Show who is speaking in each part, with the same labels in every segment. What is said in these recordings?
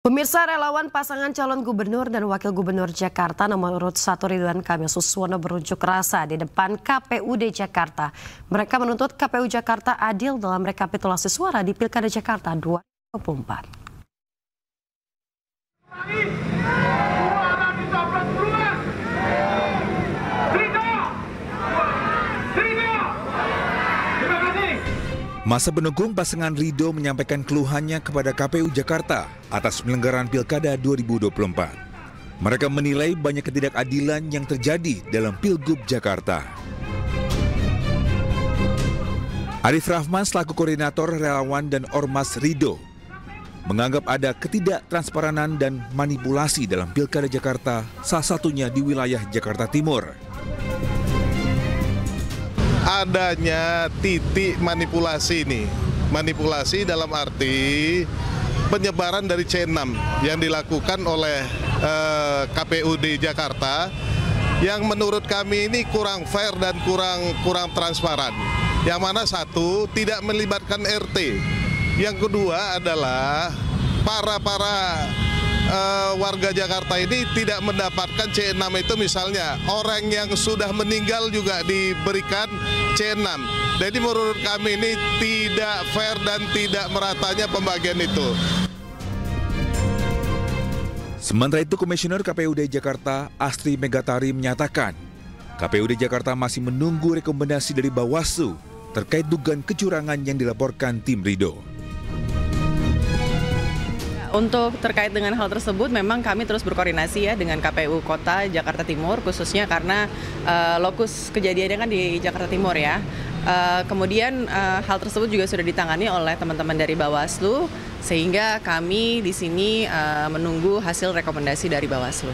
Speaker 1: Pemirsa, relawan pasangan calon gubernur dan wakil gubernur Jakarta nomor urut 1 Ridwan Kamil Suswono berunjuk rasa di depan KPUD Jakarta. Mereka menuntut KPU Jakarta adil dalam rekapitulasi suara di Pilkada Jakarta 2024.
Speaker 2: Masa pendukung pasangan Ridho menyampaikan keluhannya kepada KPU Jakarta atas penyelenggaraan Pilkada 2024. Mereka menilai banyak ketidakadilan yang terjadi dalam Pilgub Jakarta. Arif Rahman selaku koordinator relawan dan Ormas Ridho menganggap ada ketidaktransparan dan manipulasi dalam Pilkada Jakarta, salah satunya di wilayah Jakarta Timur.
Speaker 3: Adanya titik manipulasi ini. Manipulasi dalam arti penyebaran dari C6 yang dilakukan oleh KPUD Jakarta yang menurut kami ini kurang fair dan kurang transparan. Yang mana satu, tidak melibatkan RT. Yang kedua adalah para warga Jakarta ini tidak mendapatkan C6 itu, misalnya orang yang sudah meninggal juga diberikan C6. Jadi menurut kami ini tidak fair dan tidak meratanya pembagian itu.
Speaker 2: Sementara itu, Komisioner KPUD Jakarta Astri Megatari menyatakan KPUD Jakarta masih menunggu rekomendasi dari Bawaslu terkait dugaan kecurangan yang dilaporkan tim Ridho.
Speaker 4: Untuk terkait dengan hal tersebut, memang kami terus berkoordinasi ya dengan KPU Kota Jakarta Timur, khususnya karena lokus kejadiannya kan di Jakarta Timur ya. Kemudian hal tersebut juga sudah ditangani oleh teman-teman dari Bawaslu, sehingga kami di sini menunggu hasil rekomendasi dari Bawaslu.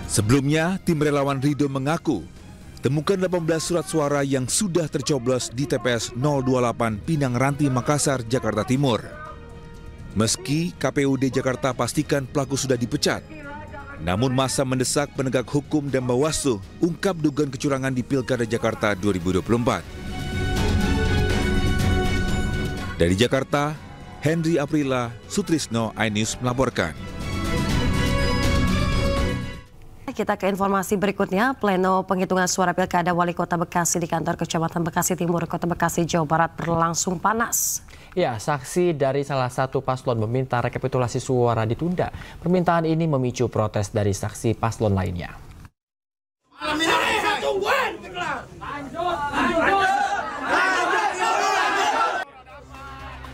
Speaker 2: Sebelumnya, tim relawan Ridho mengaku temukan 18 surat suara yang sudah tercoblos di TPS 028 Pinang Ranti, Makassar, Jakarta Timur. Meski KPUD Jakarta pastikan pelaku sudah dipecat, namun masa mendesak penegak hukum dan Bawaslu ungkap dugaan kecurangan di Pilkada Jakarta 2024. Dari Jakarta, Henry Aprila, Sutrisno, iNews melaporkan.
Speaker 1: Kita ke informasi berikutnya. Pleno penghitungan suara Pilkada Wali Kota Bekasi di kantor Kecamatan Bekasi Timur, Kota Bekasi, Jawa Barat berlangsung panas.
Speaker 5: Ya, saksi dari salah satu paslon meminta rekapitulasi suara ditunda. Permintaan ini memicu protes dari saksi paslon lainnya.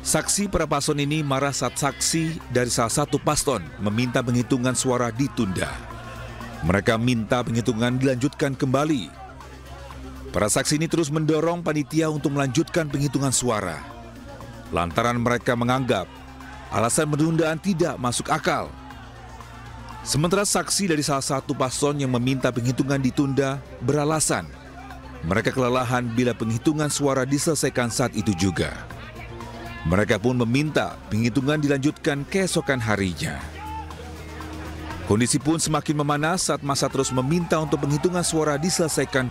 Speaker 2: Saksi para paslon ini marah saat saksi dari salah satu paslon meminta penghitungan suara ditunda. Mereka minta penghitungan dilanjutkan kembali. Para saksi ini terus mendorong panitia untuk melanjutkan penghitungan suara. Lantaran mereka menganggap alasan penundaan tidak masuk akal. Sementara saksi dari salah satu paslon yang meminta penghitungan ditunda beralasan mereka kelelahan bila penghitungan suara diselesaikan saat itu juga. Mereka pun meminta penghitungan dilanjutkan keesokan harinya. Kondisi pun semakin memanas saat massa terus meminta untuk penghitungan suara diselesaikan.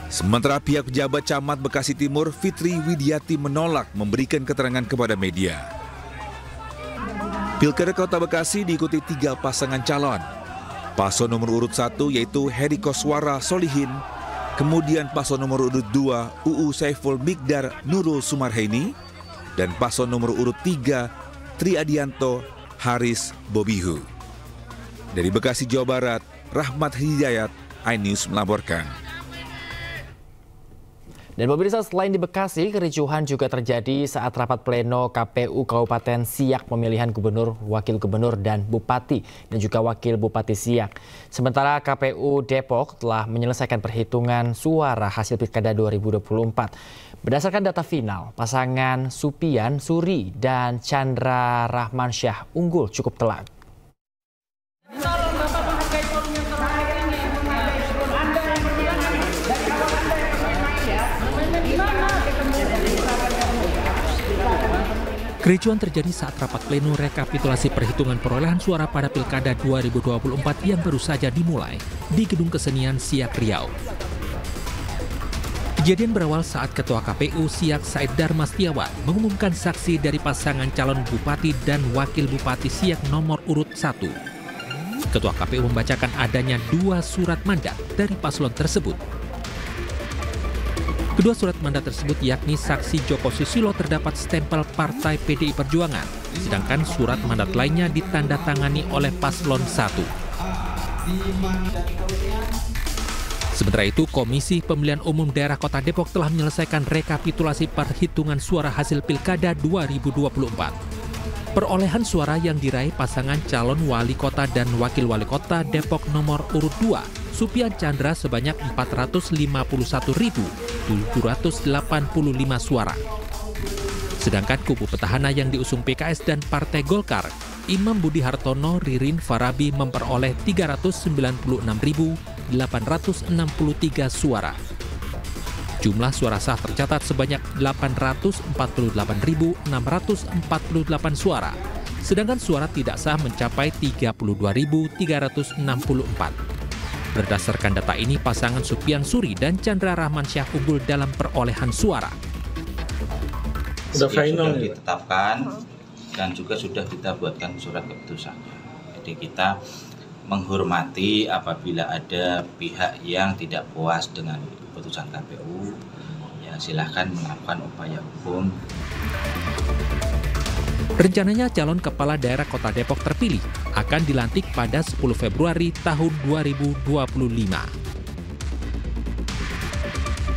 Speaker 2: Sementara pihak pejabat Camat Bekasi Timur, Fitri Widiati, menolak memberikan keterangan kepada media. Pilkada Kota Bekasi diikuti 3 pasangan calon. Paslon nomor urut 1 yaitu Heri Koswara Solihin, kemudian paslon nomor urut 2 UU Saiful Migdar Nurul Sumarheni, dan paslon nomor urut 3 Tri Adianto Haris Bobihu. Dari Bekasi, Jawa Barat, Rahmat Hidayat, iNews melaporkan.
Speaker 5: Dan pemirsa, selain di Bekasi, kericuhan juga terjadi saat rapat pleno KPU Kabupaten Siak pemilihan gubernur, wakil gubernur, dan bupati, dan juga wakil bupati Siak. Sementara KPU Depok telah menyelesaikan perhitungan suara hasil Pilkada 2024. Berdasarkan data final, pasangan Supian Suri dan Chandra Rahmansyah unggul cukup telak.
Speaker 6: Kericuan terjadi saat rapat pleno rekapitulasi perhitungan perolehan suara pada Pilkada 2024 yang baru saja dimulai di Gedung Kesenian Siak Riau. Kejadian berawal saat Ketua KPU Siak Said Darma Setiawan mengumumkan saksi dari pasangan calon Bupati dan Wakil Bupati Siak nomor urut 1. Ketua KPU membacakan adanya 2 surat mandat dari paslon tersebut. Kedua surat mandat tersebut yakni saksi Joko Susilo terdapat stempel Partai PDI Perjuangan, sedangkan surat mandat lainnya ditandatangani oleh paslon 1. Sementara itu, Komisi Pemilihan Umum Daerah Kota Depok telah menyelesaikan rekapitulasi perhitungan suara hasil Pilkada 2024. Perolehan suara yang diraih pasangan calon wali kota dan wakil wali kota Depok nomor urut 2, Supian Chandra sebanyak 451.785 suara. Sedangkan kubu petahana yang diusung PKS dan Partai Golkar, Imam Budi Hartono Ririn Farabi memperoleh 396.863 suara. Jumlah suara sah tercatat sebanyak 848.648 suara, sedangkan suara tidak sah mencapai 32.364. Berdasarkan data ini, pasangan Supian Suri dan Chandra Rahman Syah unggul dalam perolehan suara.
Speaker 7: Sudah ditetapkan dan juga sudah kita buatkan surat keputusannya. Jadi kita menghormati apabila ada pihak yang tidak puas dengan keputusan KPU, ya silahkan melakukan upaya hukum.
Speaker 6: Rencananya calon kepala daerah Kota Depok terpilih akan dilantik pada 10 Februari tahun 2025.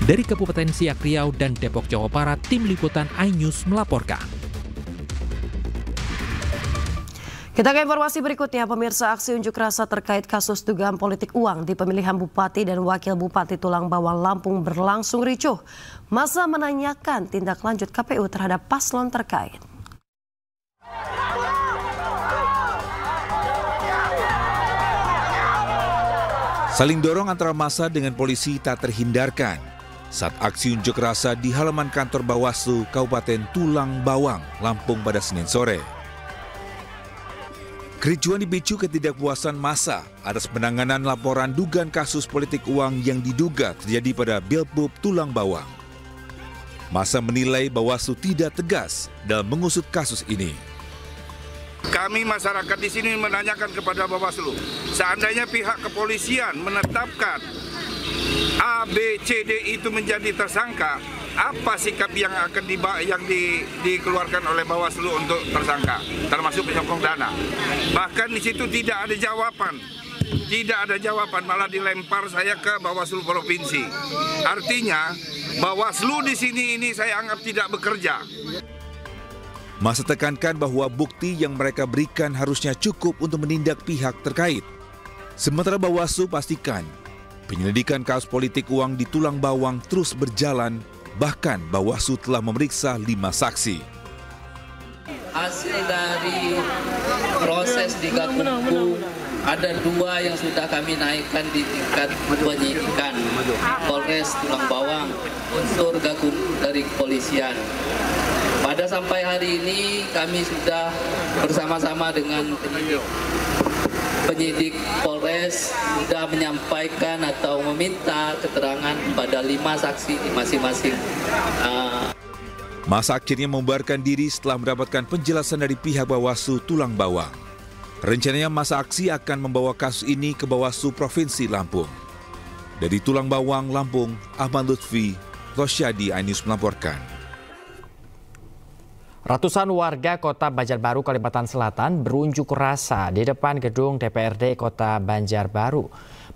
Speaker 6: Dari Kabupaten Siak Riau dan Depok, Jawa Barat, Tim Liputan iNews melaporkan.
Speaker 1: Kita ke informasi berikutnya, pemirsa. Aksi unjuk rasa terkait kasus dugaan politik uang di pemilihan Bupati dan Wakil Bupati Tulang Bawang Lampung berlangsung ricuh. Massa menanyakan tindak lanjut KPU terhadap paslon terkait.
Speaker 2: Saling dorong antara massa dengan polisi tak terhindarkan saat aksi unjuk rasa di halaman kantor Bawaslu Kabupaten Tulang Bawang, Lampung pada Senin sore. Kericuan dipicu ketidakpuasan massa atas penanganan laporan dugaan kasus politik uang yang diduga terjadi pada Bilpub Tulang Bawang. Massa menilai Bawaslu tidak tegas dalam mengusut kasus ini.
Speaker 8: Kami masyarakat di sini menanyakan kepada Bawaslu, seandainya pihak kepolisian menetapkan A, B, C, D itu menjadi tersangka, apa sikap yang akan dikeluarkan oleh Bawaslu untuk tersangka, termasuk penyokong dana. Bahkan di situ tidak ada jawaban, malah dilempar saya ke Bawaslu Provinsi. Artinya Bawaslu di sini ini saya anggap tidak bekerja.
Speaker 2: Massa tekankan bahwa bukti yang mereka berikan harusnya cukup untuk menindak pihak terkait. Sementara Bawaslu pastikan penyelidikan kasus politik uang di Tulang Bawang terus berjalan. Bahkan Bawaslu telah memeriksa 5 saksi.
Speaker 9: Hasil dari proses di Gakumdu ada 2 yang sudah kami naikkan di tingkat penyidikan Polres Tulang Bawang, unsur Gakumdu dari kepolisian. Pada sampai hari ini kami sudah bersama-sama dengan penyidik Polres sudah menyampaikan atau meminta keterangan pada 5 saksi di masing-masing.
Speaker 2: Massa akhirnya membubarkan diri setelah mendapatkan penjelasan dari pihak Bawaslu Tulang Bawang. Rencananya massa aksi akan membawa kasus ini ke Bawaslu Provinsi Lampung. Dari Tulang Bawang, Lampung, Ahmad Lutfi, Rosyadi, iNews melaporkan.
Speaker 5: Ratusan warga Kota Banjarbaru, Kalimantan Selatan berunjuk rasa di depan gedung DPRD Kota Banjarbaru.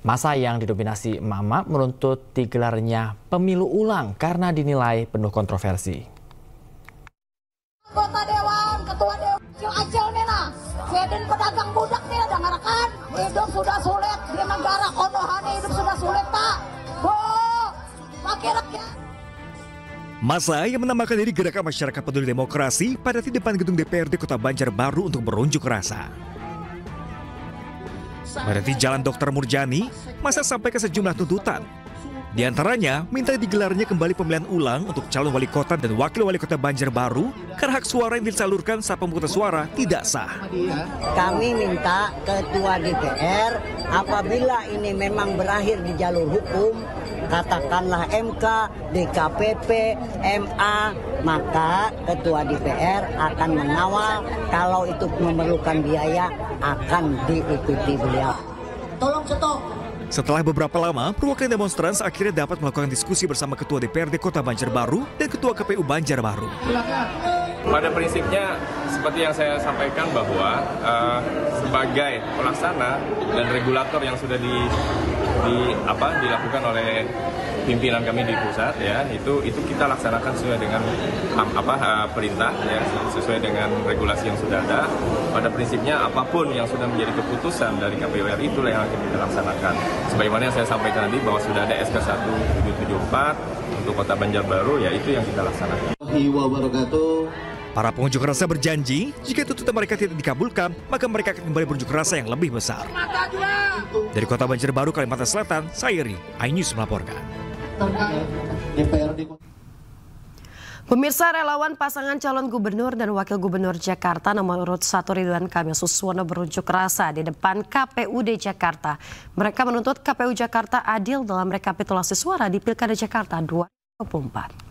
Speaker 5: Massa yang didominasi emak-emak menuntut digelarnya pemilu ulang karena dinilai penuh kontroversi.
Speaker 10: Kota Dewan, Ketua Dewan, Acil Nena, Fedin pedagang budak nih ada ngarakan, hidup sudah sulit di negara Konohani, hidup sudah sulit Pak. Bu, wakil rakyat.
Speaker 11: Massa yang menamakan diri Gerakan Masyarakat Peduli Demokrasi pada di depan gedung DPRD Kota Banjarbaru untuk berunjuk rasa. Pada di Jalan Dr. Murjani, massa sampaikan sejumlah tuntutan. Di antaranya, minta digelarnya kembali pemilihan ulang untuk calon wali kota dan wakil wali kota Banjarbaru karena hak suara yang disalurkan saat pemungutan suara tidak sah.
Speaker 12: Kami minta Ketua DPR apabila ini memang berakhir di jalur hukum, katakanlah MK, DKPP, MA, maka Ketua DPR akan mengawal kalau itu memerlukan biaya akan diikuti beliau.
Speaker 10: Tolong stop.
Speaker 11: Setelah beberapa lama, perwakilan demonstran akhirnya dapat melakukan diskusi bersama Ketua DPRD Kota Banjarbaru dan Ketua KPU Banjarbaru.
Speaker 13: Pada prinsipnya, seperti yang saya sampaikan bahwa sebagai pelaksana dan regulator yang sudah dilakukan oleh pimpinan kami di pusat, ya itu kita laksanakan sesuai dengan perintah, ya sesuai dengan regulasi yang sudah ada. Pada prinsipnya apapun yang sudah menjadi keputusan dari KPU RI itulah yang akan kita laksanakan. Sebagaimana yang saya sampaikan tadi bahwa sudah ada SK 1774 untuk Kota Banjarbaru, ya itu yang kita laksanakan.
Speaker 11: Para pengunjuk rasa berjanji jika tuntutan mereka tidak dikabulkan, maka mereka akan kembali berunjuk rasa yang lebih besar. Dari Kota Banjarbaru, Kalimantan Selatan, Sayeri, iNews melaporkan.
Speaker 1: Pemirsa, relawan pasangan calon gubernur dan wakil gubernur Jakarta nomor urut 1 Ridwan Kamil Suswono berunjuk rasa di depan KPUD Jakarta. Mereka menuntut KPU Jakarta adil dalam rekapitulasi suara di Pilkada Jakarta 2024.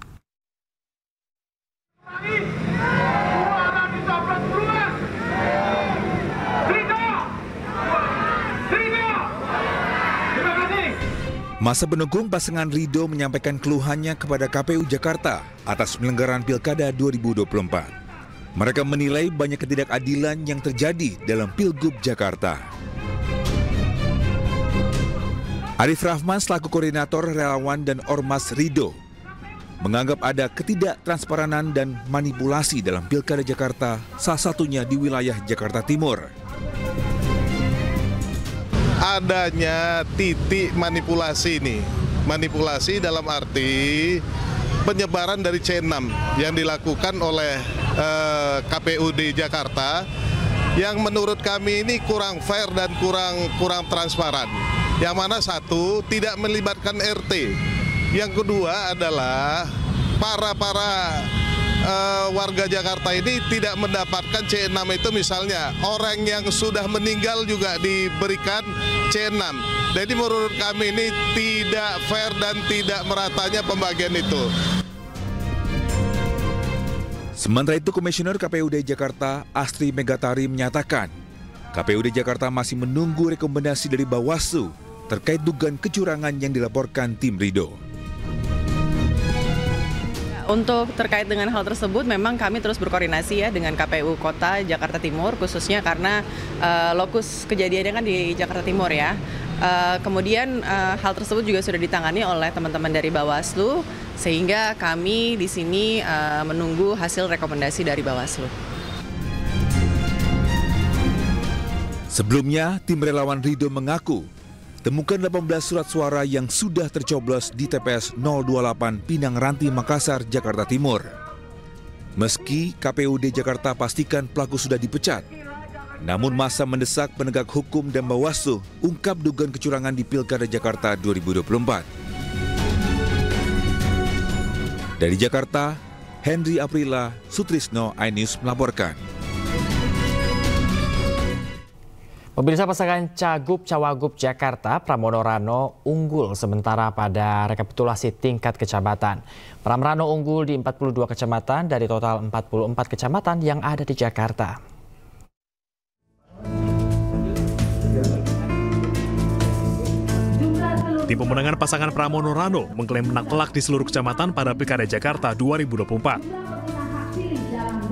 Speaker 2: Masa pendukung pasangan Ridho menyampaikan keluhannya kepada KPU Jakarta atas penyelenggaraan Pilkada 2024. Mereka menilai banyak ketidakadilan yang terjadi dalam Pilgub Jakarta. Arif Rahman selaku koordinator relawan dan Ormas Ridho menganggap ada ketidaktransparan dan manipulasi dalam Pilkada Jakarta, salah satunya di wilayah Jakarta Timur.
Speaker 3: Adanya titik manipulasi ini. Manipulasi dalam arti penyebaran dari C6 yang dilakukan oleh KPUD Jakarta yang menurut kami ini kurang fair dan kurang transparan. Yang mana satu, tidak melibatkan RT. Yang kedua adalah para warga Jakarta ini tidak mendapatkan C6 itu, misalnya orang yang sudah meninggal juga diberikan C6. Jadi menurut kami ini tidak fair dan tidak meratanya pembagian itu.
Speaker 2: Sementara itu, Komisioner KPUD Jakarta Astri Megatari menyatakan KPUD Jakarta masih menunggu rekomendasi dari Bawaslu terkait dugaan kecurangan yang dilaporkan tim Ridho.
Speaker 4: Untuk terkait dengan hal tersebut, memang kami terus berkoordinasi ya dengan KPU Kota Jakarta Timur, khususnya karena lokus kejadiannya kan di Jakarta Timur ya. Kemudian hal tersebut juga sudah ditangani oleh teman-teman dari Bawaslu, sehingga kami di sini menunggu hasil rekomendasi dari Bawaslu.
Speaker 2: Sebelumnya, tim relawan Ridho mengaku temukan 18 surat suara yang sudah tercoblos di TPS 028 Pinang Ranti, Makassar, Jakarta Timur. Meski KPUD Jakarta pastikan pelaku sudah dipecat, namun massa mendesak penegak hukum dan Bawaslu ungkap dugaan kecurangan di Pilkada Jakarta 2024. Dari Jakarta, Henry Aprila, Sutrisno, iNews melaporkan.
Speaker 5: Pemirsa, pasangan Cagup-Cawagup Jakarta Pramono Rano unggul sementara pada rekapitulasi tingkat kecamatan. Pram Rano unggul di 42 kecamatan dari total 44 kecamatan yang ada di Jakarta.
Speaker 14: Tim pemenangan pasangan Pramono Rano mengklaim menang telak di seluruh kecamatan pada Pilkada Jakarta 2024.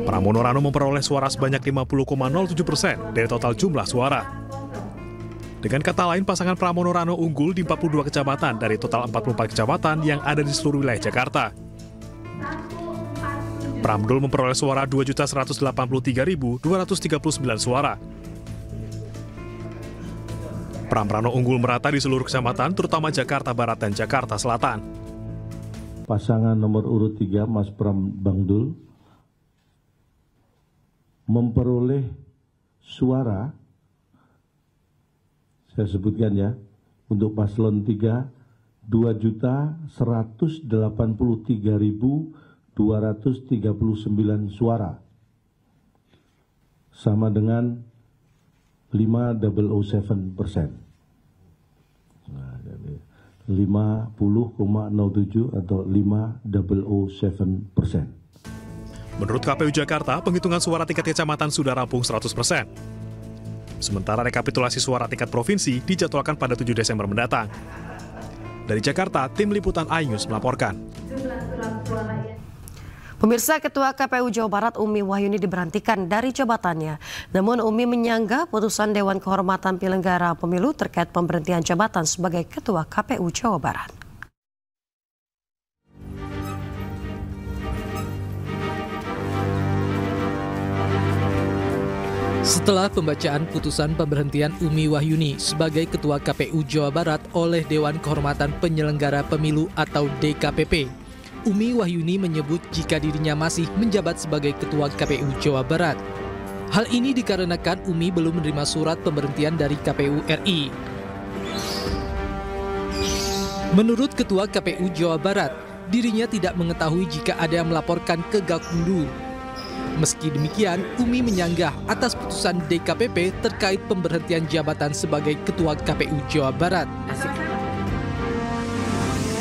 Speaker 14: Pramono Rano memperoleh suara sebanyak 50,07% dari total jumlah suara. Dengan kata lain, pasangan Pramono Rano unggul di 42 kecamatan dari total 44 kecamatan yang ada di seluruh wilayah Jakarta. Pramdul memperoleh suara 2.183.239 suara. Pram Rano unggul merata di seluruh kecamatan, terutama Jakarta Barat dan Jakarta Selatan.
Speaker 15: Pasangan nomor urut 3, Mas Pram Bangdul, memperoleh suara, saya sebutkan ya, untuk paslon 3, 2.183.239 suara, sama dengan 5,007%. Nah, 50,07 atau 5,007%.
Speaker 14: Menurut KPU Jakarta, penghitungan suara tingkat kecamatan sudah rampung 100%. Sementara rekapitulasi suara tingkat provinsi dijadwalkan pada 7 Desember mendatang. Dari Jakarta, tim liputan iNews melaporkan.
Speaker 1: Pemirsa, Ketua KPU Jawa Barat Umi Wahyuni diberhentikan dari jabatannya. Namun Umi menyanggah putusan Dewan Kehormatan Penyelenggara Pemilu terkait pemberhentian jabatan sebagai Ketua KPU Jawa Barat.
Speaker 6: Setelah pembacaan putusan pemberhentian Umi Wahyuni sebagai Ketua KPU Jawa Barat oleh Dewan Kehormatan Penyelenggara Pemilu atau DKPP, Umi Wahyuni menyebut jika dirinya masih menjabat sebagai Ketua KPU Jawa Barat. Hal ini dikarenakan Umi belum menerima surat pemberhentian dari KPU RI. Menurut Ketua KPU Jawa Barat, dirinya tidak mengetahui jika ada yang melaporkan ke Gakumdu. Meski demikian, Umi menyanggah atas putusan DKPP terkait pemberhentian jabatan sebagai Ketua KPU Jawa Barat.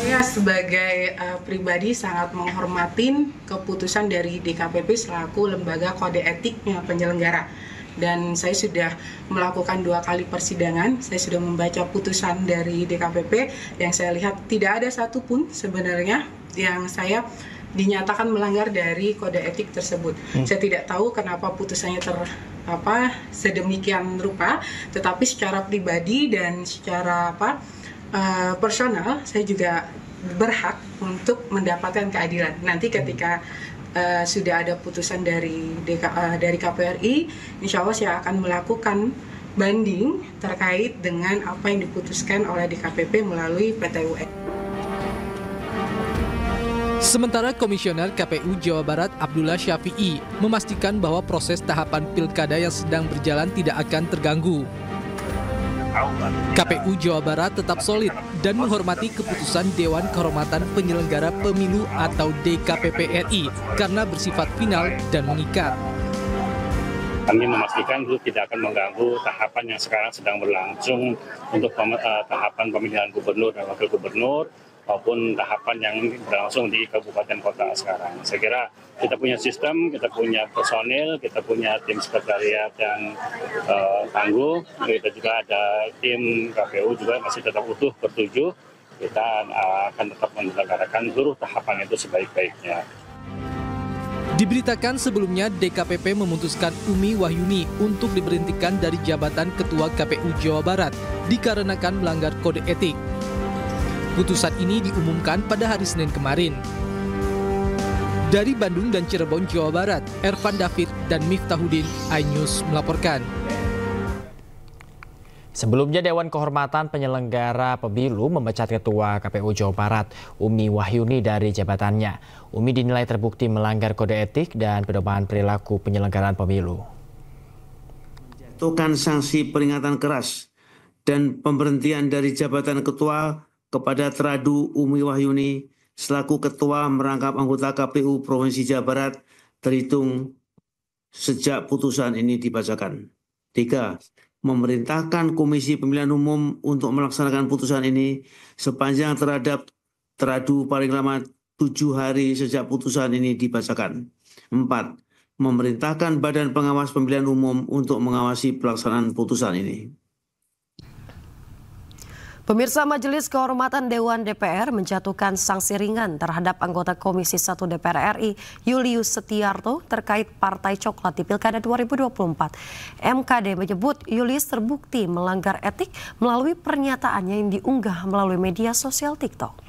Speaker 16: Saya sebagai pribadi sangat menghormati keputusan dari DKPP selaku lembaga kode etiknya penyelenggara. Dan saya sudah melakukan 2 kali persidangan, saya sudah membaca putusan dari DKPP yang saya lihat tidak ada satupun sebenarnya yang saya dinyatakan melanggar dari kode etik tersebut. Saya tidak tahu kenapa putusannya sedemikian rupa, tetapi secara pribadi dan secara personal saya juga berhak untuk mendapatkan keadilan. Nanti ketika sudah ada putusan dari KPRI, insya Allah saya akan melakukan banding terkait dengan apa yang diputuskan oleh DKPP melalui PT UN.
Speaker 6: Sementara Komisioner KPU Jawa Barat Abdullah Syafi'i memastikan bahwa proses tahapan pilkada yang sedang berjalan tidak akan terganggu. KPU Jawa Barat tetap solid dan menghormati keputusan Dewan Kehormatan Penyelenggara Pemilu atau DKPP RI karena bersifat final dan mengikat.
Speaker 17: Kami memastikan itu tidak akan mengganggu tahapan yang sekarang sedang berlangsung untuk tahapan pemilihan gubernur dan wakil gubernur maupun tahapan yang berlangsung di kabupaten kota sekarang. Saya kira kita punya sistem, kita punya personil, kita punya tim sekretariat yang tangguh, kita juga ada tim KPU juga masih tetap utuh bertujuh. Kita akan tetap menyelenggarakan seluruh tahapan itu sebaik-baiknya.
Speaker 6: Diberitakan sebelumnya DKPP memutuskan Umi Wahyuni untuk diberhentikan dari jabatan Ketua KPU Jawa Barat dikarenakan melanggar kode etik. Putusan ini diumumkan pada hari Senin kemarin. Dari Bandung dan Cirebon, Jawa Barat, Ervan David dan Miftahudin, iNews melaporkan.
Speaker 5: Sebelumnya Dewan Kehormatan Penyelenggara Pemilu memecat Ketua KPU Jawa Barat, Umi Wahyuni dari jabatannya. Umi dinilai terbukti melanggar kode etik dan pedoman perilaku penyelenggaraan pemilu.
Speaker 18: Menjatuhkan sanksi peringatan keras dan pemberhentian dari jabatan Ketua kepada Teradu Umi Wahyuni selaku Ketua merangkap anggota KPU Provinsi Jawa Barat terhitung sejak putusan ini dibacakan. 3. Memerintahkan Komisi Pemilihan Umum untuk melaksanakan putusan ini sepanjang terhadap Teradu paling lama 7 hari sejak putusan ini dibacakan. 4. Memerintahkan Badan Pengawas Pemilihan Umum untuk mengawasi pelaksanaan putusan ini.
Speaker 1: Pemirsa, Majelis Kehormatan Dewan DPR menjatuhkan sanksi ringan terhadap anggota Komisi 1 DPR RI Julius Setiarto terkait Partai Coklat di Pilkada 2024. MKD menyebut Julius terbukti melanggar etik melalui pernyataannya yang diunggah melalui media sosial TikTok.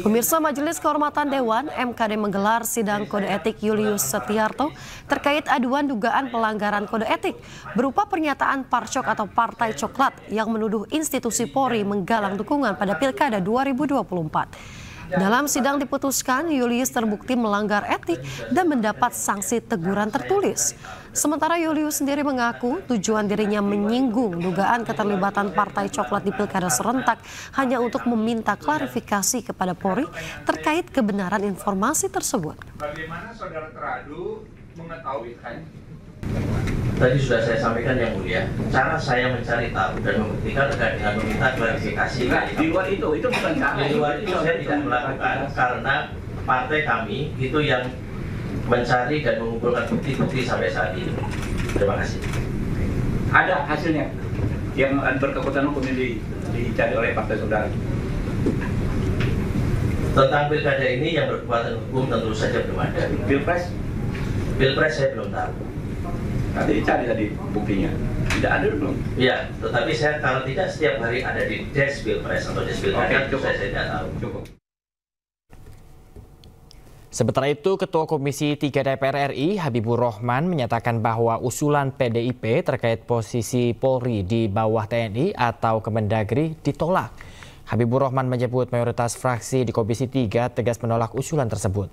Speaker 1: Pemirsa, Majelis Kehormatan Dewan MKD menggelar sidang kode etik Julius Setiarto terkait aduan dugaan pelanggaran kode etik berupa pernyataan Parcok atau Partai Coklat yang menuduh institusi Polri menggalang dukungan pada Pilkada 2024. Dalam sidang diputuskan Julius terbukti melanggar etik dan mendapat sanksi teguran tertulis. Sementara Julius sendiri mengaku tujuan dirinya menyinggung dugaan keterlibatan Partai Coklat di Pilkada serentak hanya untuk meminta klarifikasi kepada Polri terkait kebenaran informasi tersebut.
Speaker 8: Bagaimana saudara Teradu mengetahui
Speaker 19: Tadi sudah saya sampaikan yang mulia, cara saya mencari tahu dan membuktikan terkait dengan meminta klarifikasi.
Speaker 20: Di luar itu bukan cara.
Speaker 19: Di luar itu saya tidak melakukan karena partai kami itu yang mencari dan mengumpulkan bukti-bukti sampai saat ini. Terima kasih.
Speaker 20: Ada hasilnya yang berkekuatan hukum yang dicari oleh partai saudara.
Speaker 19: Tentang pilkada ini yang berkekuatan hukum tentu saja belum ada.
Speaker 20: Pilpres
Speaker 19: saya belum tahu.
Speaker 20: Nanti dicari tadi buktinya. Tidak ada belum?
Speaker 19: Iya, tetapi saya kalau tidak setiap hari ada di desk Pilpres atau desk pilkada, saya tidak tahu. Cukup.
Speaker 5: Sementara itu, Ketua Komisi 3 DPR RI Habibur Rahman menyatakan bahwa usulan PDIP terkait posisi Polri di bawah TNI atau Kemendagri ditolak. Habibur Rahman menyebut mayoritas fraksi di Komisi 3 tegas menolak usulan tersebut.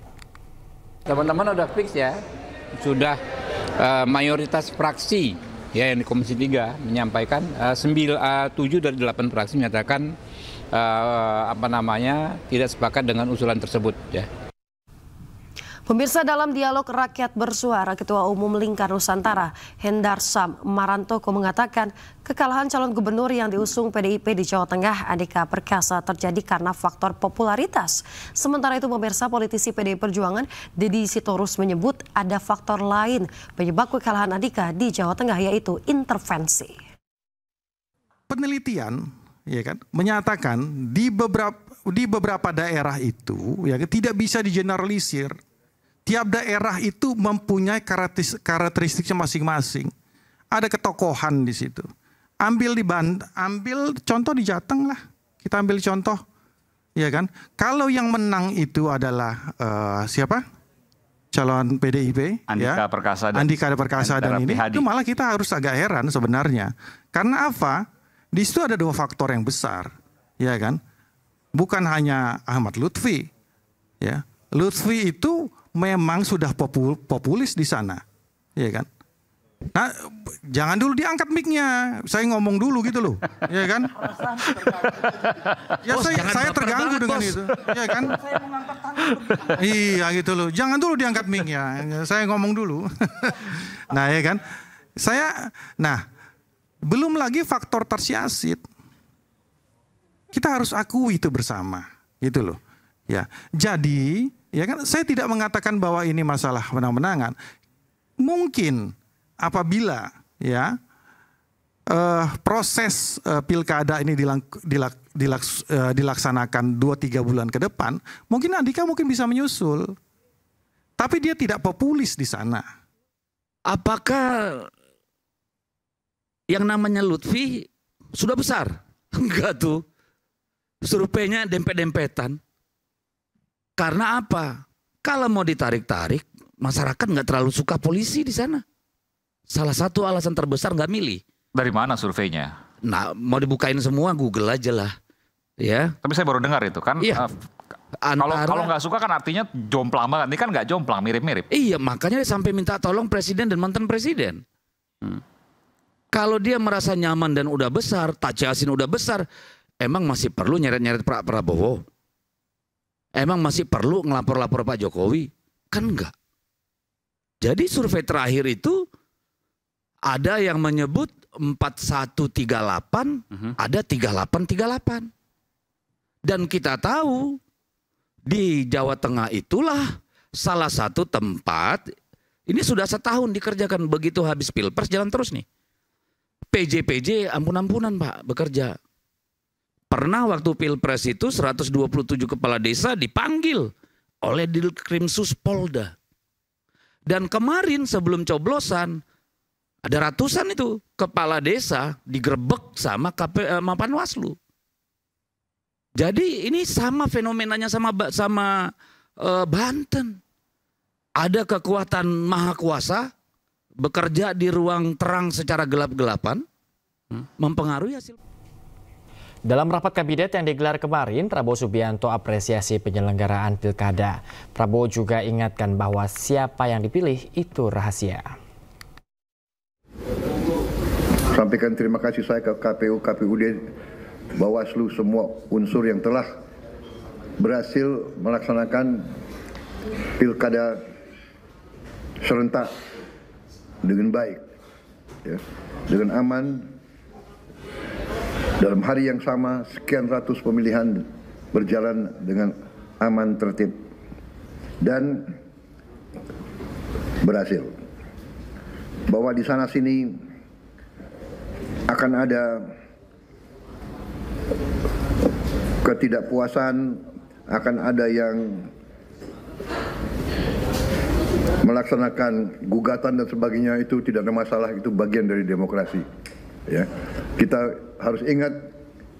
Speaker 21: Teman-teman udah fix ya, sudah mayoritas fraksi ya yang di Komisi 3 menyampaikan 7 dari 8 fraksi menyatakan tidak sepakat dengan usulan tersebut ya.
Speaker 1: Pemirsa, dalam dialog rakyat bersuara, Ketua Umum Lingkar Nusantara Hendar Sam Marantoko mengatakan kekalahan calon gubernur yang diusung PDIP di Jawa Tengah Andika Perkasa terjadi karena faktor popularitas. Sementara itu, pemirsa, politisi PDI Perjuangan Deddy Sitorus menyebut ada faktor lain penyebab kekalahan Andika di Jawa Tengah, yaitu intervensi.
Speaker 22: Penelitian menyatakan di beberapa daerah itu tidak bisa digeneralisir. Tiap daerah itu mempunyai karakteristiknya masing-masing. Ada ketokohan di situ. Ambil contoh di Jateng lah. Kita ambil contoh, ya kan? Kalau yang menang itu adalah siapa? Calon PDIP,
Speaker 23: Andika Perkasa
Speaker 22: dan ini. Itu malah kita harus agak heran sebenarnya. Karena apa? Di situ ada dua faktor yang besar, ya kan? Bukan hanya Ahmad Lutfi, ya. Lutfi itu memang sudah populis di sana, ya kan? Nah, jangan dulu diangkat mic-nya, saya ngomong dulu gitu loh, ya kan? Ya saya terganggu dengan itu, ya kan? Iya gitu loh, jangan dulu diangkat mic-nya, saya ngomong dulu. Nah, ya kan? Belum lagi faktor tersiasit. Kita harus akui itu bersama, gitu loh. Ya, jadi ya kan, saya tidak mengatakan bahwa ini masalah menang-menangan. Mungkin apabila proses pilkada ini dilaksanakan 2-3 bulan ke depan, mungkin Andika bisa menyusul. Tapi dia tidak populis di sana.
Speaker 21: Apakah yang namanya Lutfi sudah besar? Enggak tuh. Surveinya dempet-dempetan. Karena apa? Kalau mau ditarik-tarik, masyarakat nggak terlalu suka polisi di sana. Salah satu alasan terbesar nggak milih.
Speaker 23: Dari mana surveinya?
Speaker 21: Nah, mau dibukain semua, Google aja lah. Ya.
Speaker 23: Tapi saya baru dengar itu kan.
Speaker 21: Iya.
Speaker 23: Kalau nggak suka kan artinya jomplang banget. Ini kan nggak jomplang, mirip-mirip.
Speaker 21: Iya, makanya dia sampai minta tolong presiden dan mantan presiden. Kalau dia merasa nyaman dan udah besar, Taci Yasin udah besar, emang masih perlu nyeret-nyeret Pak Prabowo? Emang masih perlu ngelapor-lapor Pak Jokowi? Kan enggak. Jadi survei terakhir itu ada yang menyebut 4138, ada 3838. Dan kita tahu di Jawa Tengah itulah salah satu tempat, ini sudah setahun dikerjakan, begitu habis Pilpres jalan terus nih. PJ ampun-ampunan Pak bekerja. Pernah waktu Pilpres itu 127 kepala desa dipanggil oleh Dilkrimsus Polda. Dan kemarin sebelum coblosan ada ratusan itu kepala desa digerebek sama Panwaslu. Jadi ini sama fenomenanya sama Banten. Ada kekuatan maha kuasa bekerja di ruang terang secara gelap-gelapan mempengaruhi hasil.
Speaker 5: Dalam rapat kabinet yang digelar kemarin, Prabowo Subianto apresiasi penyelenggaraan pilkada. Prabowo juga ingatkan bahwa siapa yang dipilih itu rahasia.
Speaker 24: Sampaikan terima kasih saya ke KPU, KPUD, Bawaslu, semua unsur yang telah berhasil melaksanakan pilkada serentak dengan baik. ya, dengan aman. Dalam hari yang sama, sekian ratus pemilihan berjalan dengan aman, tertib, dan berhasil. Bahwa di sana sini akan ada ketidakpuasan, akan ada yang melaksanakan gugatan dan sebagainya, itu tidak ada masalah, itu bagian dari demokrasi. Ya, kita harus ingat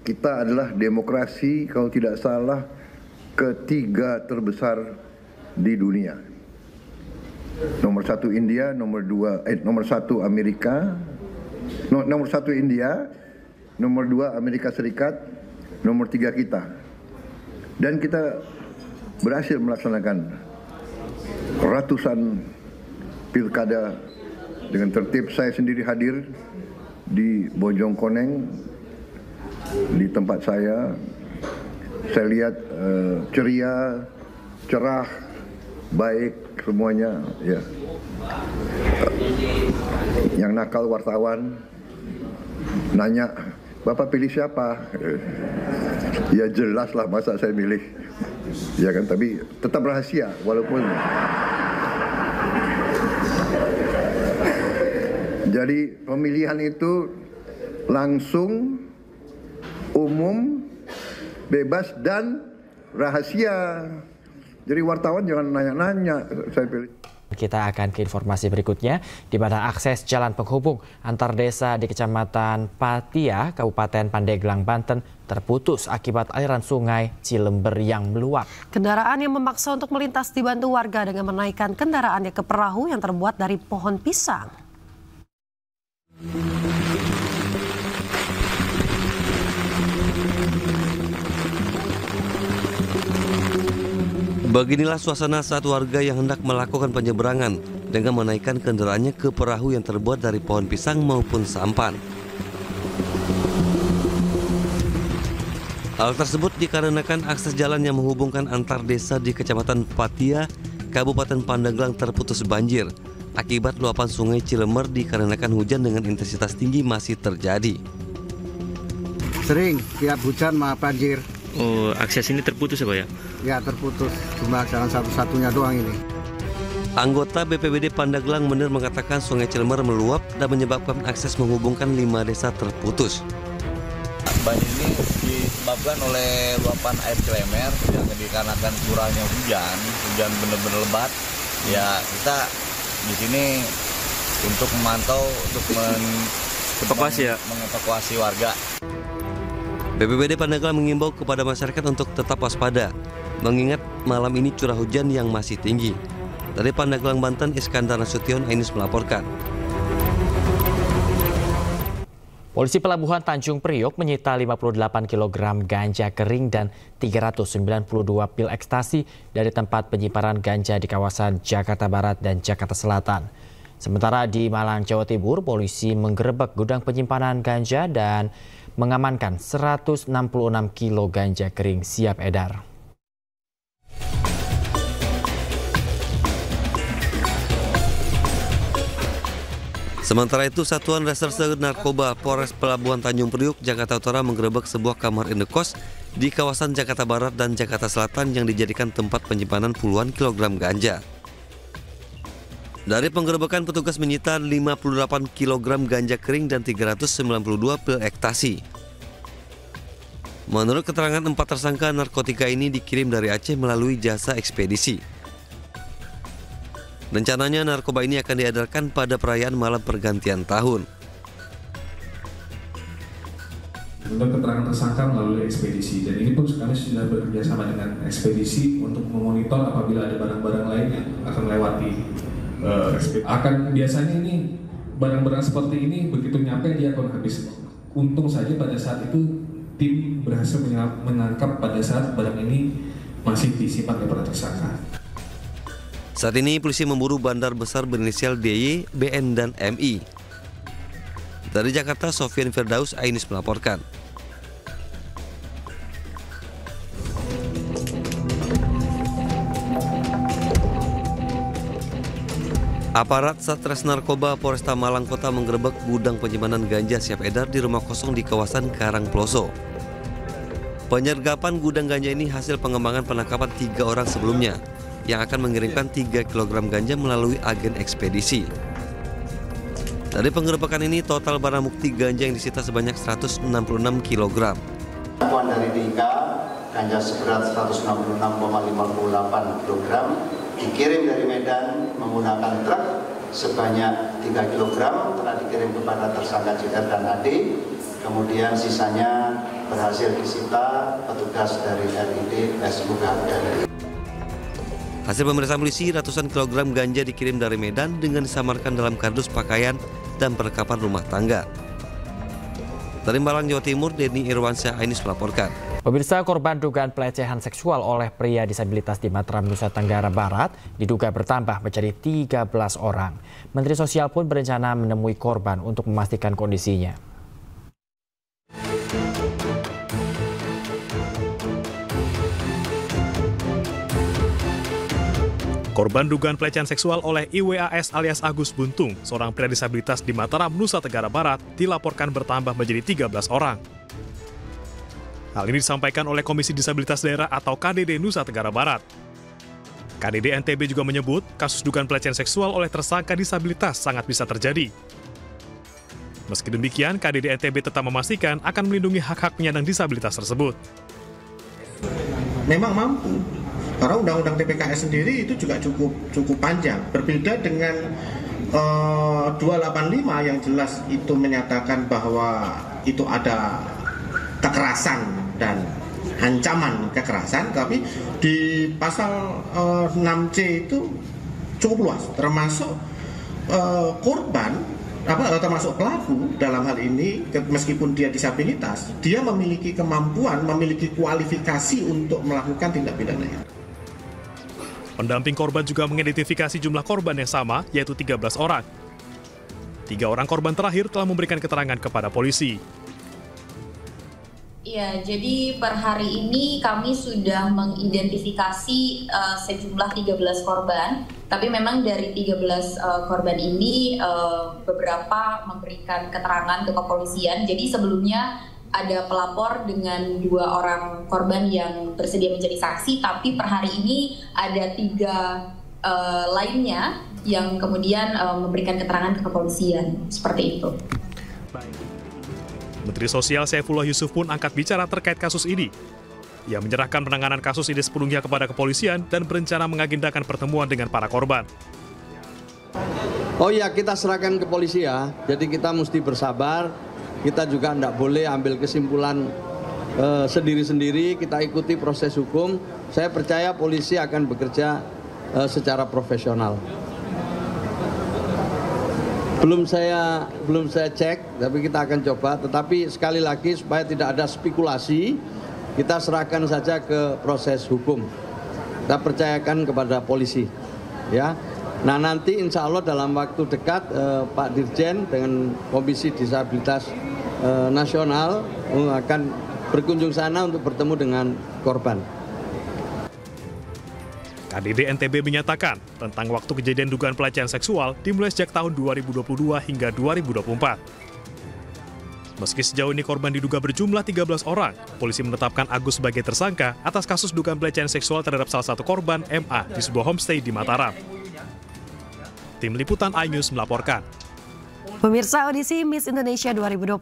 Speaker 24: kita adalah demokrasi kalau tidak salah ketiga terbesar di dunia. Nomor satu India, nomor satu Amerika, nomor satu India, nomor dua Amerika Serikat, nomor tiga kita. Dan kita berhasil melaksanakan ratusan pilkada dengan tertib. Saya sendiri hadir di Bojongkoneng, di tempat saya lihat ceria, cerah, baik semuanya. Ya. Yang nakal wartawan nanya, Bapak pilih siapa? Ya jelas lah, masa saya milih. Ya kan, tapi tetap rahasia walaupun. Jadi pemilihan itu langsung, umum, bebas, dan rahasia. Jadi wartawan jangan nanya-nanya saya pilih.
Speaker 5: Kita akan ke informasi berikutnya, di mana akses jalan penghubung antar desa di Kecamatan Patia, Kabupaten Pandeglang, Banten terputus akibat aliran sungai Cilember yang meluap.
Speaker 1: Kendaraan yang memaksa untuk melintas dibantu warga dengan menaikkan kendaraannya ke perahu yang terbuat dari pohon pisang.
Speaker 7: Beginilah suasana saat warga yang hendak melakukan penyeberangan dengan menaikkan kendaraannya ke perahu yang terbuat dari pohon pisang maupun sampan. Hal tersebut dikarenakan akses jalan yang menghubungkan antar desa di Kecamatan Patia, Kabupaten Pandeglang terputus banjir akibat luapan sungai Cilember dikarenakan hujan dengan intensitas tinggi masih terjadi.
Speaker 9: Sering tiap hujan mah banjir.
Speaker 10: Oh, akses ini terputus ya Pak ya?
Speaker 9: Ya terputus, cuma jalan satu-satunya doang ini.
Speaker 7: Anggota BPBD Pandeglang Bener mengatakan sungai Cilember meluap dan menyebabkan akses menghubungkan 5 desa terputus.
Speaker 12: Banjir ini disebabkan oleh luapan air Cilember yang dikarenakan kurangnya hujan benar-benar lebat. Ya kita di sini untuk memantau, untuk mengevakuasi warga.
Speaker 7: BPBD Pandeglang mengimbau kepada masyarakat untuk tetap waspada, mengingat malam ini curah hujan yang masih tinggi. Dari Pandeglang, Banten, Iskandar Nasution, Ainus melaporkan.
Speaker 5: Polisi Pelabuhan Tanjung Priok menyita 58 kg ganja kering dan 392 pil ekstasi dari tempat penyimpanan ganja di kawasan Jakarta Barat dan Jakarta Selatan. Sementara di Malang, Jawa Timur, polisi menggerebek gudang penyimpanan ganja dan mengamankan 166 kilo ganja kering siap edar.
Speaker 7: Sementara itu, Satuan Reserse Narkoba Polres Pelabuhan Tanjung Priok, Jakarta Utara menggerebek sebuah kamar indekos di kawasan Jakarta Barat dan Jakarta Selatan yang dijadikan tempat penyimpanan puluhan kilogram ganja. Dari penggerebekan, petugas menyita 58 kg ganja kering dan 392 pil ekstasi. Menurut keterangan 4 tersangka, narkotika ini dikirim dari Aceh melalui jasa ekspedisi. Rencananya narkoba ini akan diedarkan pada perayaan malam pergantian tahun.
Speaker 25: Untuk keterangan tersangka melalui ekspedisi, dan ini pun kami sudah bekerja sama dengan ekspedisi untuk memonitor apabila ada barang-barang lain yang akan melewati akan biasanya ini barang-barang seperti ini begitu nyampe dia akan habis. Untung saja pada saat itu tim berhasil menangkap pada saat barang ini masih disimpan oleh para tersangka.
Speaker 7: Saat ini polisi memburu bandar besar berinisial DY, BN, dan MI. Dari Jakarta, Sofian Firdaus, Ainus melaporkan. Aparat Satres Narkoba Polresta Malang Kota menggerebek gudang penyimpanan ganja siap edar di rumah kosong di kawasan Karangploso. Penyergapan gudang ganja ini hasil pengembangan penangkapan 3 orang sebelumnya yang akan mengirimkan 3 kg ganja melalui agen ekspedisi. Dari penggerebekan ini total barang bukti ganja yang disita sebanyak 166 kg.
Speaker 2: Pengakuan dari DIKA, ganja seberat 166,58 kg dikirim dari Medan menggunakan truk sebanyak 3 kg telah dikirim kepada tersangka JR dan AD. Kemudian sisanya berhasil disita petugas dari RID SUK.
Speaker 7: Hasil pemeriksaan polisi, ratusan kilogram ganja dikirim dari Medan dengan disamarkan dalam kardus pakaian dan perlengkapan rumah tangga. Dari Malang, Jawa Timur, Denny Irwansyah Ainus melaporkan.
Speaker 5: Pemirsa, korban dugaan pelecehan seksual oleh pria disabilitas di Mataram, Nusa Tenggara Barat diduga bertambah menjadi 13 orang. Menteri Sosial pun berencana menemui korban untuk memastikan kondisinya.
Speaker 14: Korban dugaan pelecehan seksual oleh IWAS alias Agus Buntung, seorang pria disabilitas di Mataram, Nusa Tenggara Barat, dilaporkan bertambah menjadi 13 orang. Hal ini disampaikan oleh Komisi Disabilitas Daerah atau KDD Nusa Tenggara Barat. KDD NTB juga menyebut kasus dugaan pelecehan seksual oleh tersangka disabilitas sangat bisa terjadi. Meski demikian, KDD NTB tetap memastikan akan melindungi hak-hak penyandang disabilitas tersebut.
Speaker 3: Memang mampu, karena Undang-Undang TPKS sendiri itu juga cukup panjang. Berbeda dengan 285 yang jelas itu menyatakan bahwa itu ada kekerasan dan ancaman kekerasan, tapi di pasal 6C itu cukup luas, termasuk korban, termasuk pelaku dalam hal ini, meskipun dia disabilitas, dia memiliki kemampuan, memiliki kualifikasi untuk melakukan tindak pidana.
Speaker 14: Pendamping korban juga mengidentifikasi jumlah korban yang sama, yaitu 13 orang. 3 orang korban terakhir telah memberikan keterangan kepada polisi.
Speaker 4: Ya, jadi per hari ini kami sudah mengidentifikasi sejumlah 13 korban, tapi memang dari 13 korban ini beberapa memberikan keterangan ke kepolisian. Jadi sebelumnya ada pelapor dengan 2 orang korban yang bersedia menjadi saksi, tapi per hari ini ada 3 lainnya yang kemudian memberikan keterangan ke kepolisian, seperti itu.
Speaker 14: Menteri Sosial Saifullah Yusuf pun angkat bicara terkait kasus ini. Ia menyerahkan penanganan kasus ini sepenuhnya kepada kepolisian dan berencana mengagendakan pertemuan dengan para korban.
Speaker 11: Oh iya, kita serahkan ke polisi ya, jadi kita mesti bersabar, kita juga tidak boleh ambil kesimpulan sendiri-sendiri, kita ikuti proses hukum. Saya percaya polisi akan bekerja secara profesional. Belum saya cek, tapi kita akan coba. Tetapi sekali lagi supaya tidak ada spekulasi, kita serahkan saja ke proses hukum. Kita percayakan kepada polisi, ya. Nah nanti insya Allah dalam waktu dekat Pak Dirjen dengan Komisi Disabilitas Nasional akan berkunjung sana untuk bertemu dengan korban.
Speaker 14: KDD NTB menyatakan tentang waktu kejadian dugaan pelecehan seksual dimulai sejak tahun 2022 hingga 2024. Meski sejauh ini korban diduga berjumlah 13 orang, polisi menetapkan Agus sebagai tersangka atas kasus dugaan pelecehan seksual terhadap salah satu korban, MA, di sebuah homestay di Mataram. Tim Liputan iNews melaporkan.
Speaker 1: Pemirsa, audisi Miss Indonesia 2025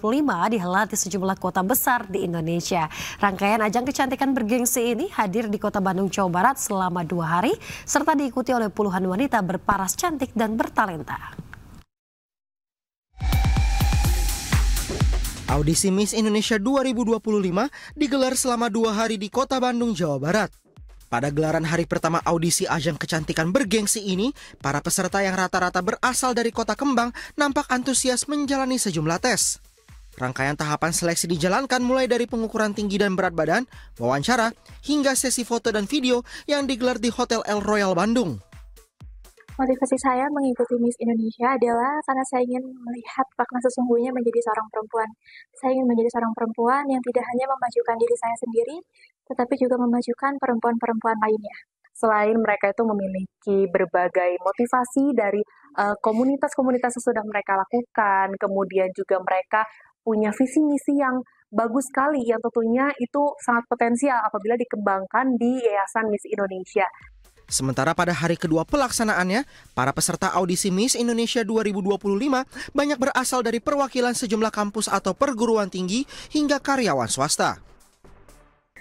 Speaker 1: dihelat di sejumlah kota besar di Indonesia. Rangkaian ajang kecantikan bergengsi ini hadir di Kota Bandung, Jawa Barat selama 2 hari, serta diikuti oleh puluhan wanita berparas cantik dan bertalenta.
Speaker 13: Audisi Miss Indonesia 2025 digelar selama 2 hari di Kota Bandung, Jawa Barat. Pada gelaran hari pertama audisi ajang kecantikan bergengsi ini, para peserta yang rata-rata berasal dari Kota Kembang nampak antusias menjalani sejumlah tes. Rangkaian tahapan seleksi dijalankan mulai dari pengukuran tinggi dan berat badan, wawancara, hingga sesi foto dan video yang digelar di Hotel El Royal Bandung.
Speaker 26: Motivasi saya mengikuti Miss Indonesia adalah karena saya ingin melihat makna sesungguhnya menjadi seorang perempuan. Saya ingin menjadi seorang perempuan yang tidak hanya memajukan diri saya sendiri, tetapi juga memajukan perempuan-perempuan lainnya. Selain mereka itu memiliki berbagai motivasi dari komunitas-komunitas yang sudah mereka lakukan, kemudian juga mereka punya visi misi yang bagus sekali yang tentunya itu sangat potensial apabila dikembangkan di Yayasan Miss Indonesia.
Speaker 13: Sementara pada hari kedua pelaksanaannya, para peserta audisi Miss Indonesia 2025 banyak berasal dari perwakilan sejumlah kampus atau perguruan tinggi hingga karyawan swasta.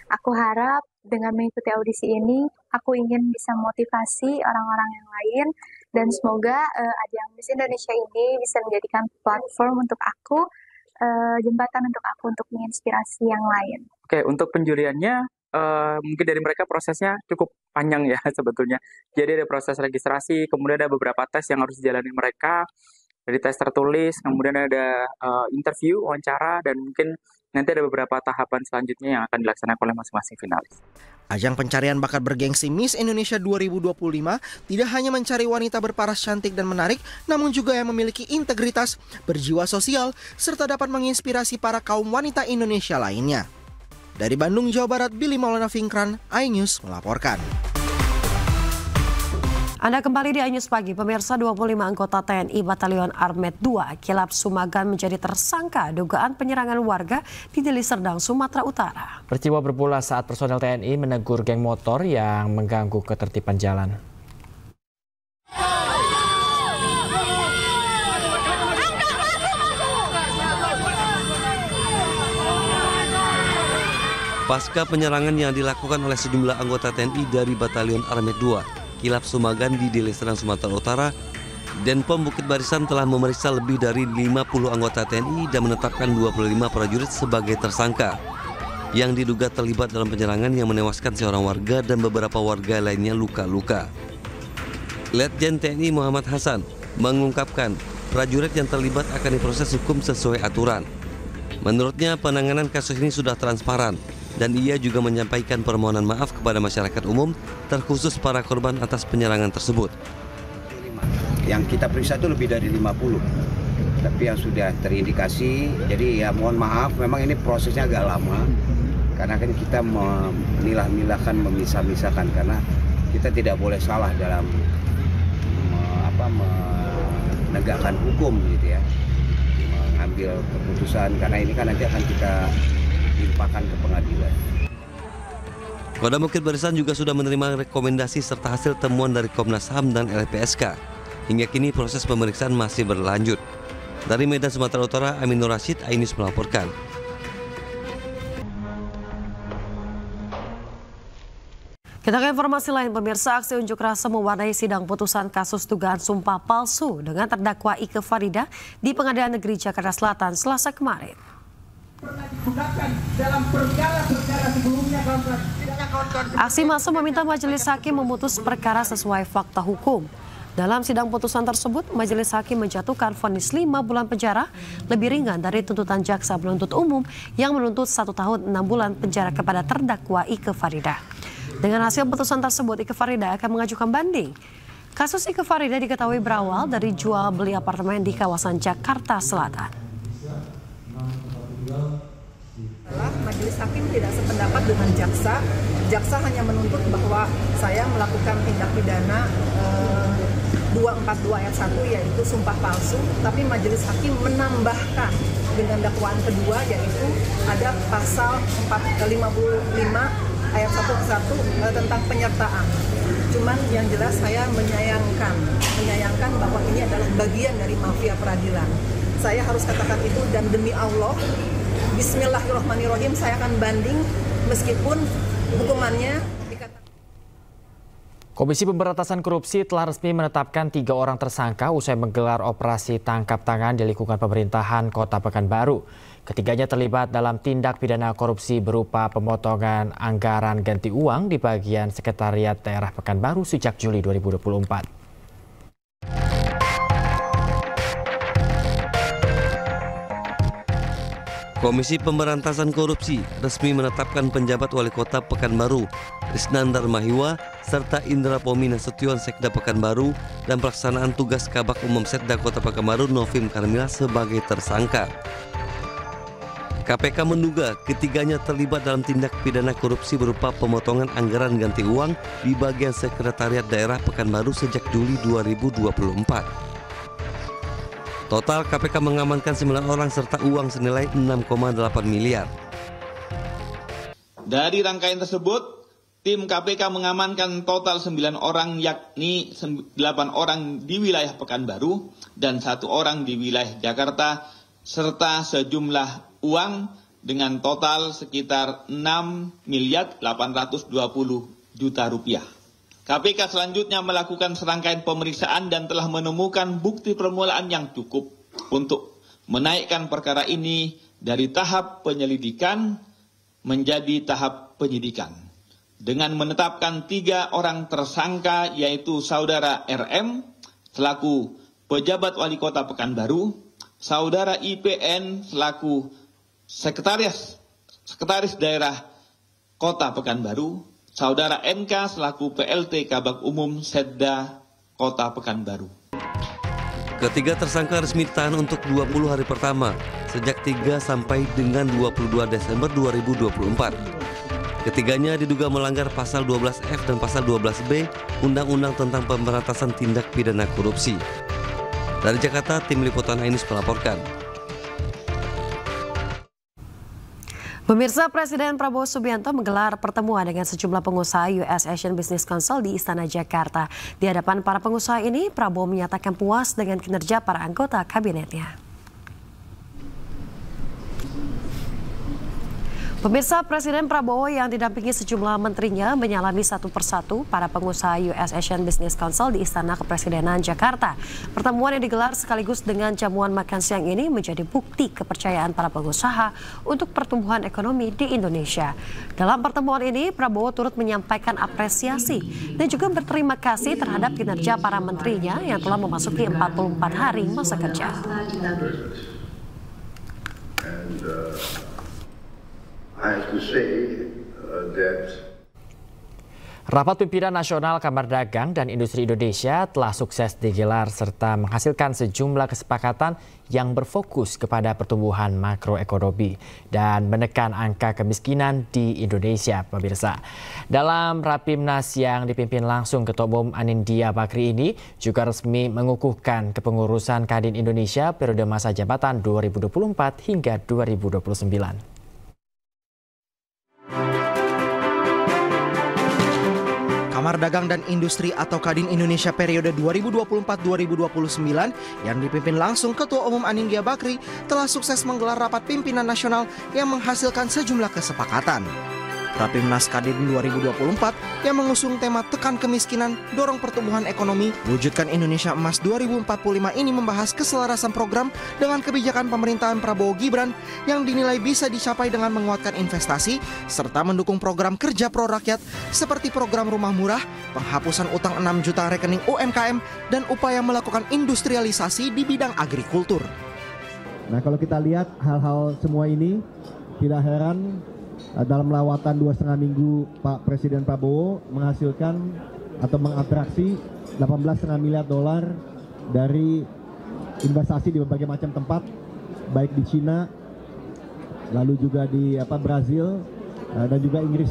Speaker 26: Aku harap dengan mengikuti audisi ini, aku ingin bisa motivasi orang-orang yang lain dan semoga ajang Miss Indonesia ini bisa menjadikan platform untuk aku, jembatan untuk aku untuk menginspirasi yang lain.
Speaker 6: Oke, untuk penjuriannya mungkin dari mereka prosesnya cukup panjang ya sebetulnya. Jadi ada proses registrasi, kemudian ada beberapa tes yang harus dijalani mereka, dari tes tertulis, kemudian ada interview, wawancara, dan mungkin nanti ada beberapa tahapan selanjutnya yang akan dilaksanakan oleh masing-masing finalis.
Speaker 13: Ajang pencarian bakat bergengsi Miss Indonesia 2025 tidak hanya mencari wanita berparas cantik dan menarik, namun juga yang memiliki integritas, berjiwa sosial, serta dapat menginspirasi para kaum wanita Indonesia lainnya. Dari Bandung, Jawa Barat, Billy Maulana Fikran, iNews melaporkan.
Speaker 1: Anda kembali di iNews Pagi. Pemirsa, 25 anggota TNI Batalion Armet 2 Kilap Sumagan menjadi tersangka dugaan penyerangan warga di Deli Serdang, Sumatera Utara.
Speaker 5: Peristiwa bermula saat personel TNI menegur geng motor yang mengganggu ketertiban jalan.
Speaker 7: Pasca penyerangan yang dilakukan oleh sejumlah anggota TNI dari Batalion Armet 2 Kilap Sumagan di Deli Serdang, Sumatera Utara, Denpom Bukit Barisan telah memeriksa lebih dari 50 anggota TNI dan menetapkan 25 prajurit sebagai tersangka yang diduga terlibat dalam penyerangan yang menewaskan seorang warga dan beberapa warga lainnya luka-luka. Letjen TNI Muhammad Hasan mengungkapkan prajurit yang terlibat akan diproses hukum sesuai aturan. Menurutnya penanganan kasus ini sudah transparan dan ia juga menyampaikan permohonan maaf kepada masyarakat umum terkhusus para korban atas penyerangan tersebut.
Speaker 8: Yang kita periksa itu lebih dari 50, tapi yang sudah terindikasi, jadi ya mohon maaf, memang ini prosesnya agak lama karena kan kita memilah-milahkan, memisah-misahkan karena kita tidak boleh salah dalam menegakkan hukum gitu ya, mengambil keputusan karena ini kan nanti akan kita limpahkan ke pengadilan.
Speaker 7: Kodam Bukit Barisan juga sudah menerima rekomendasi serta hasil temuan dari Komnas HAM dan LPSK. Hingga kini proses pemeriksaan masih berlanjut. Dari Medan, Sumatera Utara, Aminur Rashid, iNews melaporkan.
Speaker 1: Kita ke informasi lain, pemirsa. Aksi unjuk rasa mewarnai sidang putusan kasus dugaan sumpah palsu dengan terdakwa Ike Farida di Pengadilan Negeri Jakarta Selatan Selasa kemarin. Aksi massa meminta majelis hakim memutus perkara sesuai fakta hukum. Dalam sidang putusan tersebut, majelis hakim menjatuhkan vonis 5 bulan penjara lebih ringan dari tuntutan jaksa penuntut umum yang menuntut 1 tahun 6 bulan penjara kepada terdakwa Ike Farida. Dengan hasil putusan tersebut, Ike Farida akan mengajukan banding. Kasus Ike Farida diketahui berawal dari jual beli apartemen di kawasan Jakarta Selatan.
Speaker 15: Majelis hakim tidak sependapat dengan jaksa. Jaksa hanya menuntut bahwa saya melakukan tindak pidana 242 ayat 1 yaitu sumpah palsu, tapi majelis hakim menambahkan dengan dakwaan kedua yaitu ada pasal 455 ayat 1 tentang penyertaan. Cuman yang jelas saya menyayangkan bahwa ini adalah bagian dari mafia peradilan. Saya harus katakan itu dan demi Allah, bismillahirrahmanirrahim, saya akan banding meskipun hukumannya dikatakan.
Speaker 5: Komisi Pemberantasan Korupsi telah resmi menetapkan 3 orang tersangka usai menggelar operasi tangkap tangan di lingkungan pemerintahan Kota Pekanbaru. Ketiganya terlibat dalam tindak pidana korupsi berupa pemotongan anggaran ganti uang di bagian Sekretariat Daerah Pekanbaru sejak Juli 2024.
Speaker 7: Komisi Pemberantasan Korupsi resmi menetapkan penjabat wali kota Pekanbaru, Risnandar Mahiwa, serta Indra Pomi Nasution Sekda Pekanbaru dan pelaksanaan tugas Kabak Umum Setda Kota Pekanbaru Novim Karmila sebagai tersangka. KPK menduga ketiganya terlibat dalam tindak pidana korupsi berupa pemotongan anggaran ganti uang di bagian Sekretariat Daerah Pekanbaru sejak Juli 2024. Total KPK mengamankan 9 orang serta uang senilai 6,8 miliar.
Speaker 16: Dari rangkaian tersebut, tim KPK mengamankan total 9 orang, yakni 8 orang di wilayah Pekanbaru dan 1 orang di wilayah Jakarta, serta sejumlah uang dengan total sekitar 6.820 juta rupiah. KPK selanjutnya melakukan serangkaian pemeriksaan dan telah menemukan bukti permulaan yang cukup untuk menaikkan perkara ini dari tahap penyelidikan menjadi tahap penyidikan. Dengan menetapkan 3 orang tersangka, yaitu Saudara RM selaku pejabat wali kota Pekanbaru, Saudara IPN selaku Sekretaris Daerah Kota Pekanbaru, Saudara NK selaku PLT Kabag Umum Setda Kota Pekanbaru.
Speaker 7: Ketiga tersangka resmi ditahan untuk 20 hari pertama, sejak 3 sampai dengan 22 Desember 2024. Ketiganya diduga melanggar pasal 12F dan pasal 12B Undang-Undang tentang Pemberantasan Tindak Pidana Korupsi. Dari Jakarta, tim liputan iNews melaporkan.
Speaker 1: Pemirsa, Presiden Prabowo Subianto menggelar pertemuan dengan sejumlah pengusaha US Asian Business Council di Istana Jakarta. Di hadapan para pengusaha ini, Prabowo menyatakan puas dengan kinerja para anggota kabinetnya. Pemirsa, Presiden Prabowo yang didampingi sejumlah menterinya menyalami satu persatu para pengusaha US Asian Business Council di Istana Kepresidenan Jakarta. Pertemuan yang digelar sekaligus dengan jamuan makan siang ini menjadi bukti kepercayaan para pengusaha untuk pertumbuhan ekonomi di Indonesia. Dalam pertemuan ini, Prabowo turut menyampaikan apresiasi dan juga berterima kasih terhadap kinerja para menterinya yang telah memasuki 44 hari masa kerja.
Speaker 5: Rapat Pimpinan Nasional Kamar Dagang dan Industri Indonesia telah sukses digelar serta menghasilkan sejumlah kesepakatan yang berfokus kepada pertumbuhan makroekonomi dan menekan angka kemiskinan di Indonesia, pemirsa. Dalam Rapimnas yang dipimpin langsung Ketua Umum Anindya Bakri ini juga resmi mengukuhkan kepengurusan Kadin Indonesia periode masa jabatan 2024 hingga 2029.
Speaker 13: Kamar Dagang dan Industri atau Kadin Indonesia periode 2024-2029 yang dipimpin langsung Ketua Umum Anindya Bakri telah sukses menggelar rapat pimpinan nasional yang menghasilkan sejumlah kesepakatan. Rapimnas Kadin 2024 yang mengusung tema Tekan Kemiskinan, Dorong Pertumbuhan Ekonomi, Wujudkan Indonesia Emas 2045 ini membahas keselarasan program dengan kebijakan pemerintahan Prabowo Gibran yang dinilai bisa dicapai dengan menguatkan investasi serta mendukung program kerja pro rakyat seperti program rumah murah, penghapusan utang 6 juta rekening UMKM, dan upaya melakukan industrialisasi di bidang agrikultur.
Speaker 17: Nah, kalau kita lihat hal-hal semua ini, tidak heran dalam lawatan 2,5 minggu Pak Presiden Prabowo menghasilkan atau mengatraksi $18,5 miliar dari investasi di berbagai macam tempat, baik di Cina, lalu juga di Brazil, dan juga Inggris.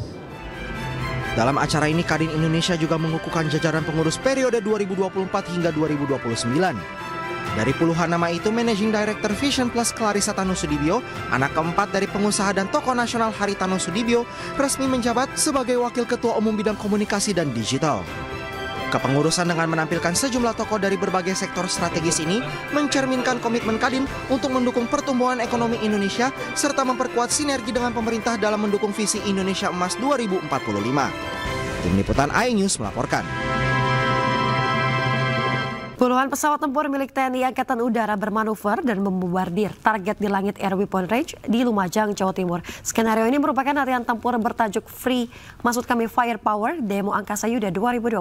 Speaker 13: Dalam acara ini, Kadin Indonesia juga mengukuhkan jajaran pengurus periode 2024 hingga 2029. Dari puluhan nama itu, Managing Director Vision Plus Clarissa Tanusudibyo, anak keempat dari pengusaha dan tokoh nasional Haritano Sudibyo, resmi menjabat sebagai Wakil Ketua Umum Bidang Komunikasi dan Digital. Kepengurusan dengan menampilkan sejumlah tokoh dari berbagai sektor strategis ini mencerminkan komitmen Kadin untuk mendukung pertumbuhan ekonomi Indonesia serta memperkuat sinergi dengan pemerintah dalam mendukung visi Indonesia Emas 2045. Tim Liputan iNews melaporkan.
Speaker 1: Puluhan pesawat tempur milik TNI Angkatan Udara bermanuver dan membombardir target di langit Air Weapon Range di Lumajang, Jawa Timur. Skenario ini merupakan latihan tempur bertajuk Firepower Demo Angkasa Yuda 2024.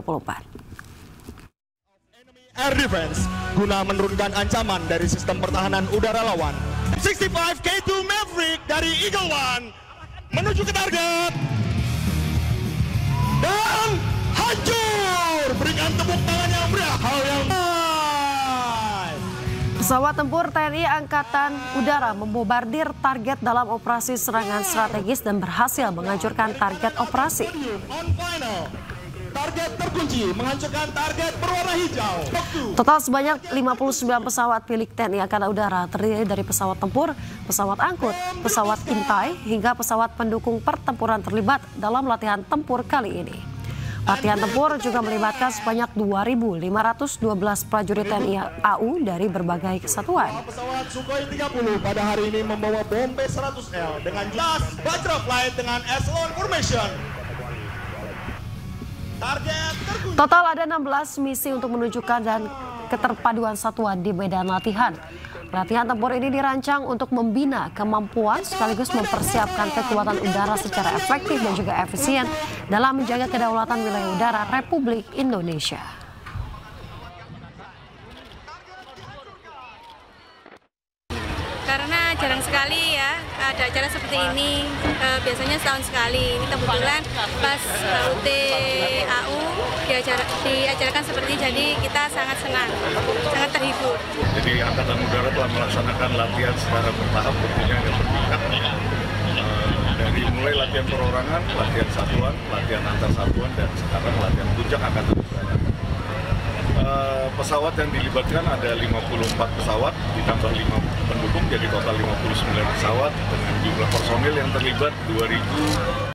Speaker 18: Air Defense guna menurunkan ancaman dari sistem pertahanan udara lawan. 65 K2 Maverick dari Eagle One menuju ke target dan hancur. Berikan tepuk tangan yang meriah.
Speaker 1: Pesawat tempur TNI Angkatan Udara membombardir target dalam operasi serangan strategis dan berhasil menghancurkan target operasi.
Speaker 18: Target terkunci, menghancurkan target berwarna hijau.
Speaker 1: Total sebanyak 59 pesawat milik TNI Angkatan Udara terdiri dari pesawat tempur, pesawat angkut, pesawat intai, hingga pesawat pendukung pertempuran terlibat dalam latihan tempur kali ini. Latihan tempur juga melibatkan sebanyak 2.512 prajurit TNI AU dari berbagai kesatuan.
Speaker 18: Pesawat Sukhoi 30 pada hari ini membawa bom B-100L dengan jelas Bajra Flight dengan Echelon Formation.
Speaker 1: Total ada 16 misi untuk menunjukkan dan keterpaduan satuan di medan latihan. Latihan tempur ini dirancang untuk membina kemampuan sekaligus mempersiapkan kekuatan udara secara efektif dan juga efisien dalam menjaga kedaulatan wilayah udara Republik Indonesia.
Speaker 19: Karena jarang sekali ya ada acara seperti ini, biasanya setahun sekali. Ini kebetulan pas HUT AU diacarakan seperti ini, jadi kita sangat senang, sangat terhibur.
Speaker 20: Jadi Angkatan Udara telah melaksanakan latihan secara bertahap, tentunya yang bertingkat. Dari mulai latihan perorangan, latihan satuan, latihan antar satuan, dan sekarang latihan puncak Angkatan Udara. Pesawat yang dilibatkan ada 54 pesawat ditambah 5 pendukung, jadi total 59 pesawat dengan jumlah personil yang terlibat 2.000